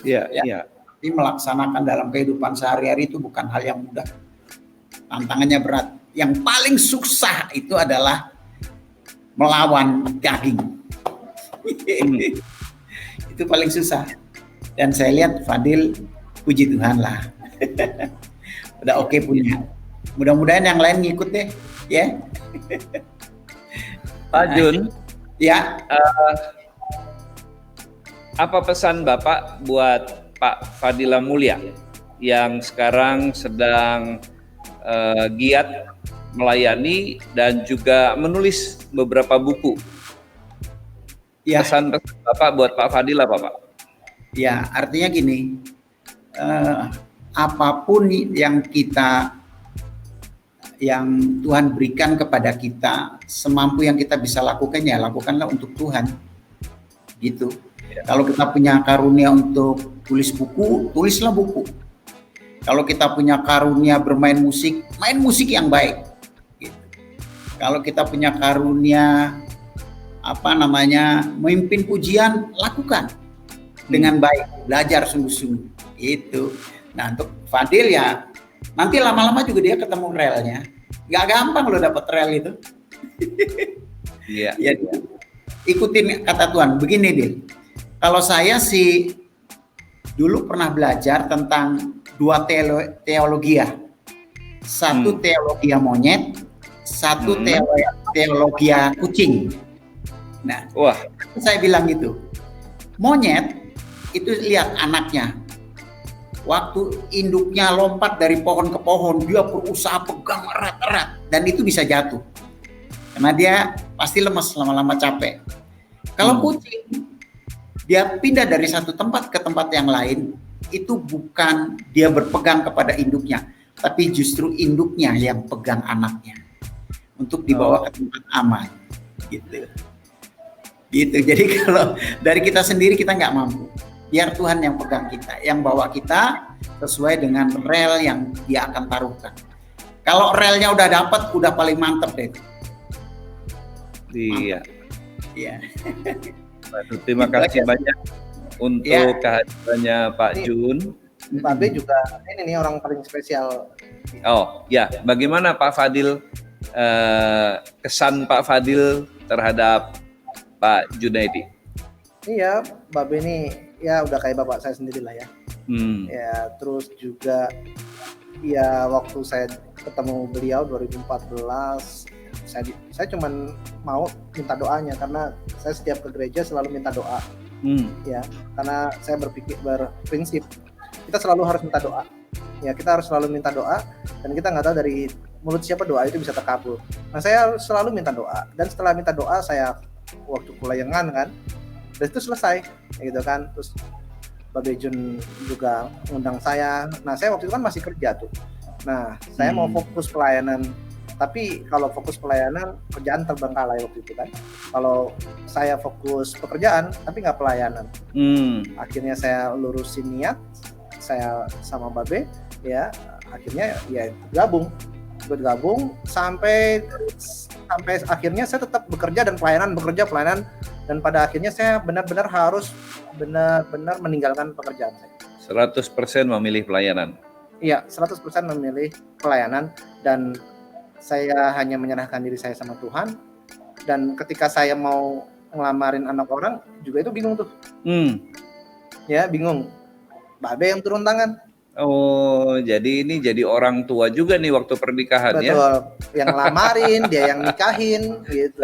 Iya, Ya. iya. Tapi melaksanakan dalam kehidupan sehari-hari itu bukan hal yang mudah. Tantangannya berat. Yang paling susah itu adalah melawan daging. Itu paling susah. Dan saya lihat Fadil, puji Tuhan lah. Udah oke punya. Mudah-mudahan yang lain ngikut deh, ya. Pak Jun, Ya, apa pesan Bapak buat Pak Fadila Mulya yang sekarang sedang giat melayani dan juga menulis beberapa buku? ya. Pesan-pesan Bapak buat Pak Fadil apa, Pak? Ya, artinya gini, apapun yang Tuhan berikan kepada kita, semampu yang kita bisa lakukan ya lakukanlah untuk Tuhan, gitu. Kalau kita punya karunia untuk tulis buku, tulislah buku. Kalau kita punya karunia bermain musik, main musik yang baik. Gitu. Kalau kita punya karunia memimpin pujian, lakukan dengan baik, belajar sungguh-sungguh. Itu. Nah, untuk Fadil ya nanti lama-lama juga dia ketemu relnya. Gak gampang loh dapat rel itu. Iya. Ya, ikutin kata Tuhan. Begini, Dil. Kalau saya sih dulu pernah belajar tentang dua teologia. Satu teologia monyet, satu teologia kucing. Nah, Wah, saya bilang gitu. Monyet itu lihat anaknya. Waktu induknya lompat dari pohon ke pohon, dia berusaha pegang erat-erat dan itu bisa jatuh. Karena dia pasti lemes, lama-lama capek. Kalau kucing, dia pindah dari satu tempat ke tempat yang lain, itu bukan dia berpegang kepada induknya, tapi justru induknya yang pegang anaknya untuk dibawa ke tempat aman. Gitu. Jadi kalau dari kita sendiri kita nggak mampu. Biar Tuhan yang pegang kita, yang bawa kita sesuai dengan rel yang Dia akan taruhkan. Kalau relnya udah dapat, udah paling mantep deh. iya. Iya. Waduh, terima kasih banyak untuk kehadirannya Pak Jun. Pak B juga ini nih orang paling spesial. Oh ya, bagaimana Pak Fadil, kesan Pak Fadil terhadap Pak Junaidi? Iya, Pak B ini ya udah kayak bapak saya sendiri lah ya. Ya, terus juga ya waktu saya ketemu beliau 2014, saya cuman mau minta doanya karena saya setiap ke gereja selalu minta doa. Ya, karena saya berprinsip kita selalu harus minta doa. Ya, kita harus selalu minta doa dan kita nggak tahu dari mulut siapa doa itu bisa terkabul. Nah, saya selalu minta doa dan setelah minta doa saya waktu kulayangan kan, dan itu selesai, gitu kan. Terus Babe Jun juga ngundang saya. Nah, saya waktu itu kan masih kerja tuh. Nah, saya mau fokus pelayanan. Tapi kalau fokus pelayanan, kerjaan terbengkalai waktu itu kan. Kalau saya fokus pekerjaan, tapi nggak pelayanan. Akhirnya saya lurusin niat, saya sama Babe, ya akhirnya ya bergabung sampai akhirnya saya tetap bekerja dan pelayanan, dan pada akhirnya saya benar-benar harus meninggalkan pekerjaan saya. 100% memilih pelayanan. Iya, 100% memilih pelayanan dan saya hanya menyerahkan diri saya sama Tuhan. Dan ketika saya mau ngelamarin anak orang juga itu bingung tuh. Ya, bingung. Babe yang turun tangan. Oh, jadi ini jadi orang tua juga nih waktu pernikahan. Betul. Ya? Yang lamarin, dia yang nikahin gitu.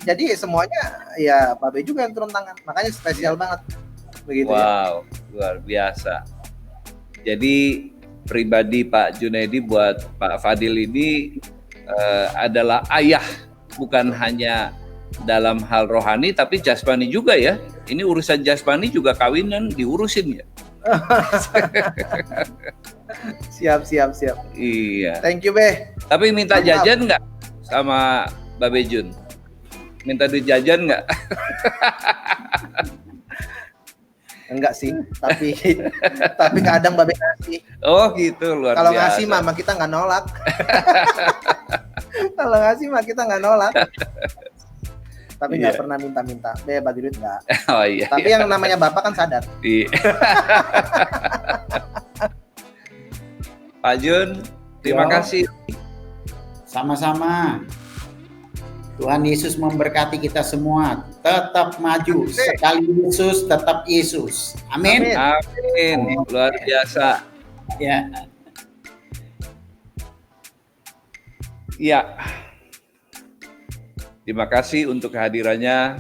Jadi semuanya ya Babe juga yang turun tangan. Makanya spesial banget. Begitu. Wow, luar biasa. Jadi pribadi Pak Junaidi buat Pak Fadil ini adalah ayah, bukan hanya dalam hal rohani tapi jasmani juga ya. Ini urusan jasmani juga kawinan diurusin ya. Siap. Iya. Thank you, Be. Tapi minta Mantap. jajan nggak sama Babe Jun? Minta duit jajan nggak? Enggak sih, tapi kadang Babe ngasih. Oh gitu, luar Kalau biasa. ngasih mama kita nggak nolak. Kalau ngasih mah kita nggak nolak. Tapi nggak Iya. pernah minta-minta. Be, bagi duit nggak. Oh iya. Tapi yang namanya bapak kan sadar. Iya. Pak Jun, terima Ya. kasih. Sama-sama. Tuhan Yesus memberkati kita semua. Tetap maju. Sekali Yesus, tetap Yesus. Amin. Amin. Luar biasa. Ya. Iya. Terima kasih untuk kehadirannya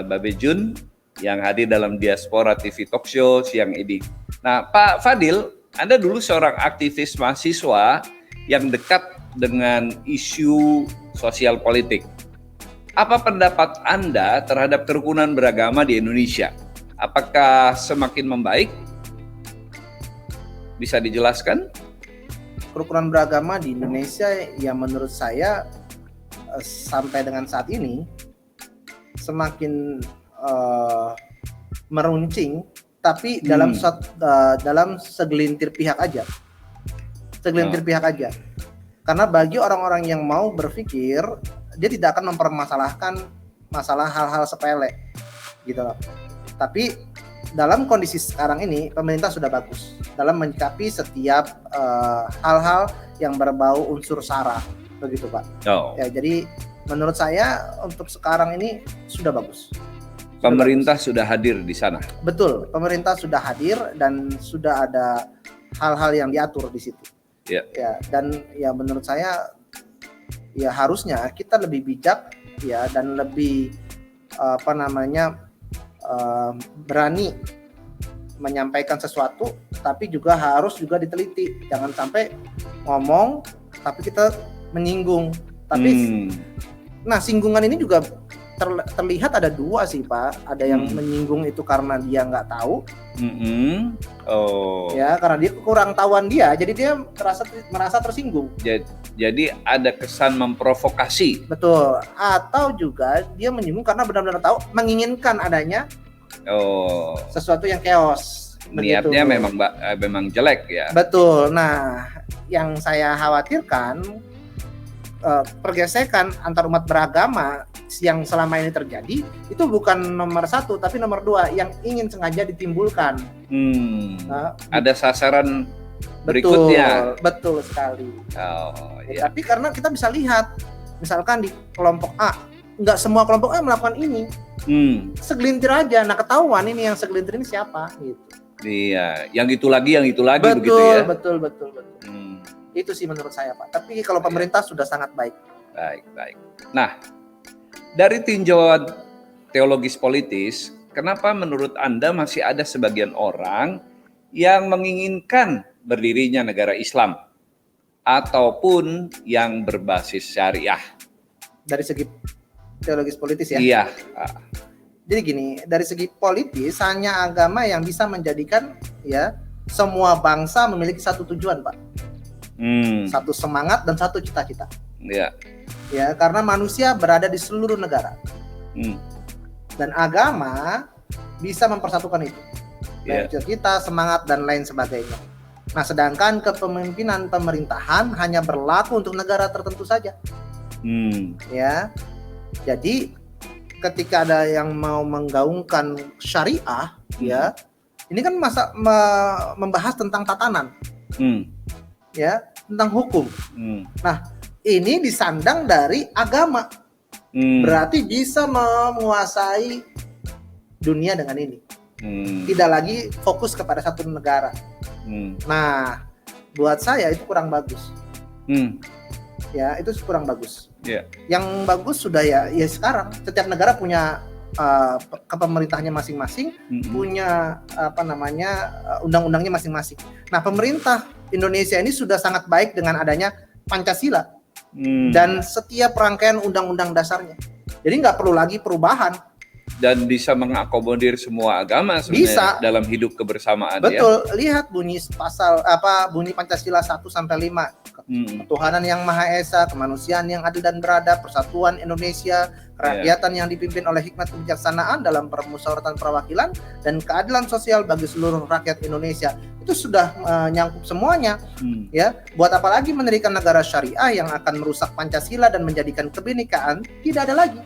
Babe Jun yang hadir dalam Diaspora TV Talk Show siang ini. Nah, Pak Fadil, Anda dulu seorang aktivis mahasiswa yang dekat dengan isu sosial politik. Apa pendapat Anda terhadap kerukunan beragama di Indonesia? Apakah semakin membaik? Bisa dijelaskan? Kerukunan beragama di Indonesia yang menurut saya sampai dengan saat ini semakin meruncing, tapi dalam segelintir pihak aja. Pihak aja. Karena bagi orang-orang yang mau berpikir, dia tidak akan mempermasalahkan masalah hal-hal sepele gitu loh. Tapi dalam kondisi sekarang ini pemerintah sudah bagus dalam menyikapi setiap hal-hal yang berbau unsur sara, begitu Pak. Oh. Ya, jadi menurut saya untuk sekarang ini sudah bagus. Pemerintah sudah hadir di sana. Betul, pemerintah sudah hadir dan sudah ada hal-hal yang diatur di situ. Ya. Ya, dan ya menurut saya ya harusnya kita lebih bijak ya dan lebih berani menyampaikan sesuatu, tapi juga harus juga diteliti. Jangan sampai ngomong tapi kita menyinggung. Tapi nah, singgungan ini juga terlihat ada dua sih Pak. Ada yang menyinggung itu karena dia nggak tahu, Oh. ya karena dia kurang tahuan dia, jadi dia merasa tersinggung. Jadi ada kesan memprovokasi. Betul. Atau juga dia menyinggung karena benar-benar tahu, menginginkan adanya Oh. sesuatu yang chaos. Niatnya Begitu. memang jelek ya. Betul. Nah, yang saya khawatirkan pergesekan antar umat beragama yang selama ini terjadi itu bukan nomor satu tapi nomor dua yang ingin sengaja ditimbulkan. Ada sasaran berikutnya. Betul sekali. Oh, Ya, tapi karena kita bisa lihat, misalkan di kelompok A, nggak semua kelompok A melakukan ini, segelintir aja. Nah, ketahuan ini yang segelintir ini siapa gitu. Iya, yang itu lagi begitu ya. Betul. Itu sih menurut saya Pak. Tapi kalau pemerintah sudah sangat baik. Baik. Nah, dari tinjauan teologis politis, kenapa menurut Anda masih ada sebagian orang yang menginginkan berdirinya negara Islam ataupun yang berbasis syariah? Dari segi teologis politis ya. Iya. Jadi gini, dari segi politis hanya agama yang bisa menjadikan ya semua bangsa memiliki satu tujuan Pak. Satu semangat dan satu cita-cita. Iya. Ya, karena manusia berada di seluruh negara. Dan agama bisa mempersatukan itu. Baik cita-cita, semangat dan lain sebagainya. Nah, sedangkan kepemimpinan pemerintahan hanya berlaku untuk negara tertentu saja. Ya. Jadi ketika ada yang mau menggaungkan syariah, ya, ini kan membahas tentang tatanan. Ya, tentang hukum. Nah, ini disandang dari agama. Berarti bisa menguasai dunia dengan ini. Tidak lagi fokus kepada satu negara. Nah, buat saya itu kurang bagus. Ya, itu kurang bagus. Yang bagus sudah ya sekarang setiap negara punya kepemerintahannya masing-masing, punya undang-undangnya masing-masing. Nah, pemerintah Indonesia ini sudah sangat baik dengan adanya Pancasila dan setiap rangkaian undang-undang dasarnya. Jadi nggak perlu lagi perubahan. dan bisa mengakomodir semua agama sebenarnya Bisa. dalam hidup kebersamaan. Betul, lihat bunyi bunyi Pancasila 1 sampai 5. Ketuhanan yang Maha Esa, kemanusiaan yang adil dan beradab, persatuan Indonesia, kerakyatan yang dipimpin oleh hikmat kebijaksanaan dalam permusyawaratan perwakilan, dan keadilan sosial bagi seluruh rakyat Indonesia. Itu sudah nyangkup semuanya. Ya, buat apa lagi mendirikan negara syariah yang akan merusak Pancasila dan menjadikan kebinekaan tidak ada lagi.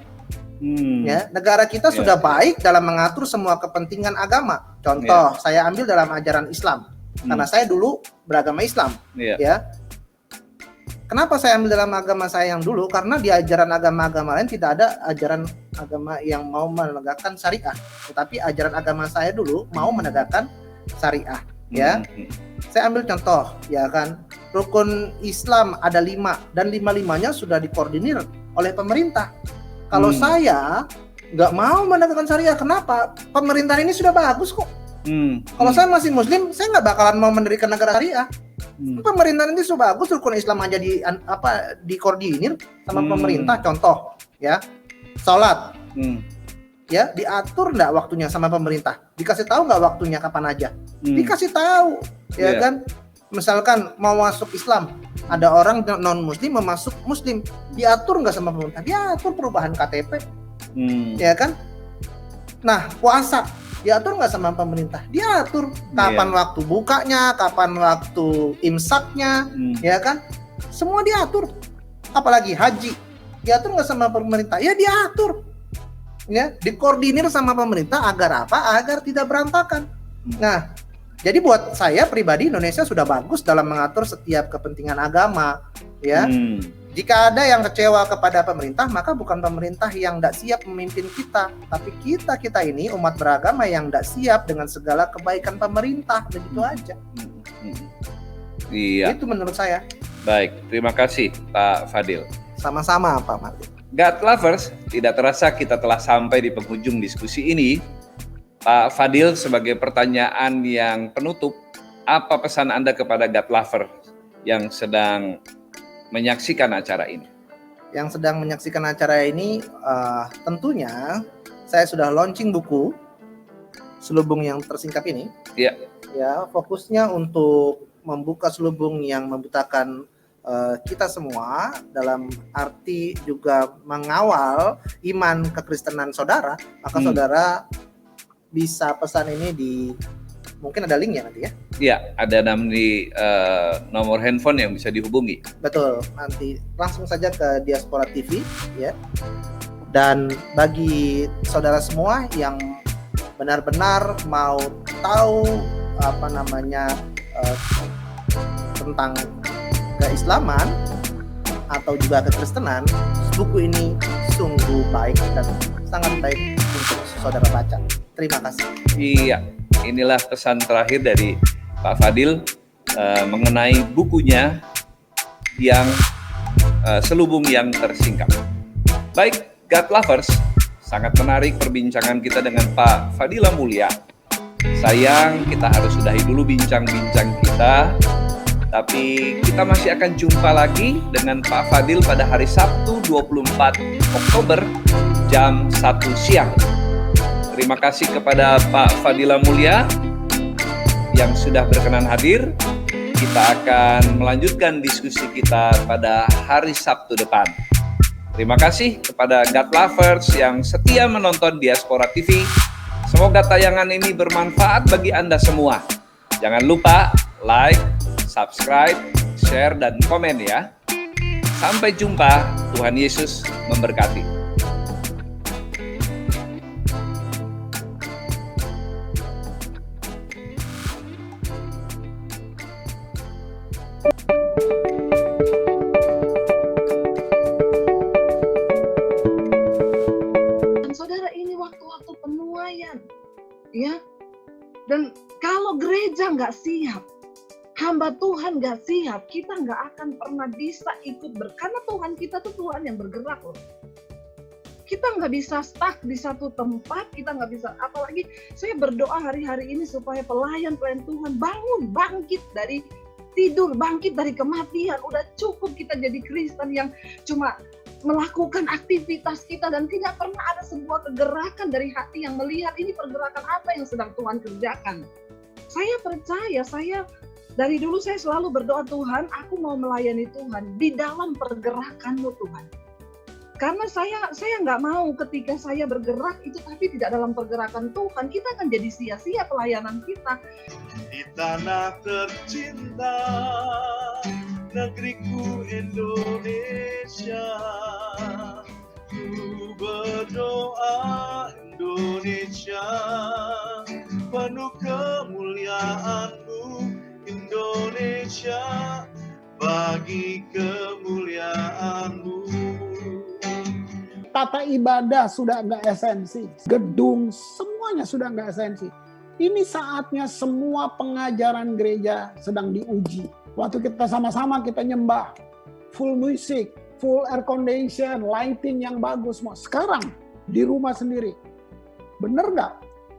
Ya, negara kita sudah baik dalam mengatur semua kepentingan agama. Contoh, saya ambil dalam ajaran Islam, karena saya dulu beragama Islam. Ya, kenapa saya ambil dalam agama saya yang dulu? Karena di ajaran agama-agama lain tidak ada ajaran agama yang mau menegakkan syariah, tetapi ajaran agama saya dulu mau menegakkan syariah. Ya, saya ambil contoh, ya kan, rukun Islam ada 5 dan 5-5-nya sudah dikoordinir oleh pemerintah. Kalau saya nggak mau menegakkan syariah, kenapa? Pemerintahan ini sudah bagus kok. Kalau saya masih Muslim, saya nggak bakalan mau mendirikan negara syariah. Pemerintahan ini sudah bagus, rukun Islam aja dikoordinir sama pemerintah. Contoh, ya, sholat, ya, diatur nggak waktunya sama pemerintah? Dikasih tahu nggak waktunya kapan aja? Dikasih tahu, ya kan? Misalkan mau masuk Islam, ada orang non Muslim mau masuk Muslim, diatur nggak sama pemerintah? Diatur perubahan KTP, ya kan? Nah, puasa diatur nggak sama pemerintah? Diatur kapan waktu bukanya, kapan waktu imsaknya, ya kan? Semua diatur. Apalagi haji, diatur nggak sama pemerintah? Ya diatur, ya, dikoordinir sama pemerintah agar apa? Agar tidak berantakan. Nah, jadi buat saya pribadi, Indonesia sudah bagus dalam mengatur setiap kepentingan agama, ya. Jika ada yang kecewa kepada pemerintah, maka bukan pemerintah yang tidak siap memimpin kita, tapi kita ini umat beragama yang tidak siap dengan segala kebaikan pemerintah, begitu aja. Iya. Itu menurut saya. Baik, terima kasih Pak Fadil. Sama-sama Pak Martin. God Lovers, tidak terasa kita telah sampai di penghujung diskusi ini. Pak Fadil, sebagai pertanyaan yang penutup, apa pesan Anda kepada God Lover yang sedang menyaksikan acara ini? Yang sedang menyaksikan acara ini, tentunya saya sudah launching buku Selubung yang Tersingkap ini. Ya. Ya, fokusnya untuk membuka selubung yang membutakan kita semua, dalam arti juga mengawal iman kekristenan saudara. Maka saudara bisa pesan ini mungkin ada linknya nanti ya? Iya, ada di nomor handphone yang bisa dihubungi. Betul, nanti langsung saja ke Diaspora TV ya. Dan bagi saudara semua yang benar-benar mau tahu tentang keislaman atau juga kekristenan, buku ini sungguh baik dan sangat baik untuk saudara baca. Terima kasih. Iya, inilah pesan terakhir dari Pak Fadil mengenai bukunya yang Selubung yang Tersingkap. Baik, God Lovers, sangat menarik perbincangan kita dengan Pak Fadila Mulya. Sayang, kita harus sudahi dulu bincang-bincang kita, tapi kita masih akan jumpa lagi dengan Pak Fadil pada hari Sabtu 24 Oktober jam 1 siang. Terima kasih kepada Pak Fadila Mulya yang sudah berkenan hadir. Kita akan melanjutkan diskusi kita pada hari Sabtu depan. Terima kasih kepada God Lovers yang setia menonton Diaspora TV. Semoga tayangan ini bermanfaat bagi Anda semua. Jangan lupa like, subscribe, share, dan komen ya. Sampai jumpa. Tuhan Yesus memberkati. Ya, dan kalau gereja nggak siap, hamba Tuhan nggak siap, kita nggak akan pernah bisa ikut karena Tuhan kita tuh Tuhan yang bergerak loh. Kita nggak bisa stuck di satu tempat, kita nggak bisa. Apalagi saya berdoa hari-hari ini supaya pelayan-pelayan Tuhan bangun, bangkit dari tidur, bangkit dari kematian. Udah cukup kita jadi Kristen yang cuma melakukan aktivitas kita dan tidak pernah ada sebuah kegerakan dari hati yang melihat ini pergerakan apa yang sedang Tuhan kerjakan. Saya percaya, dari dulu saya selalu berdoa, Tuhan, aku mau melayani Tuhan di dalam pergerakan-Mu Tuhan. Karena saya nggak mau ketika saya bergerak itu tapi tidak dalam pergerakan Tuhan, kita akan jadi sia-sia pelayanan kita. Di tanah tercinta, negeriku Indonesia, ku berdoa Indonesia, penuh kemuliaan-Mu Indonesia, bagi kemuliaan-Mu. Tata ibadah sudah nggak esensi, gedung semuanya sudah nggak esensi. Ini saatnya semua pengajaran gereja sedang diuji. Waktu kita sama-sama kita nyembah, full musik, full air condition, lighting yang bagus semua. Sekarang di rumah sendiri, bener nggak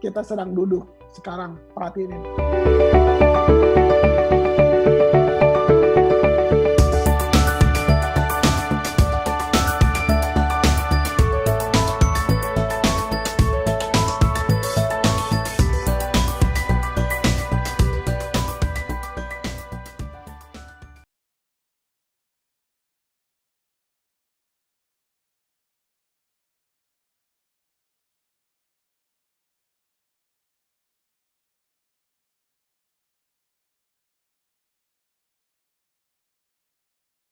kita sedang duduk sekarang? Perhatiin ini.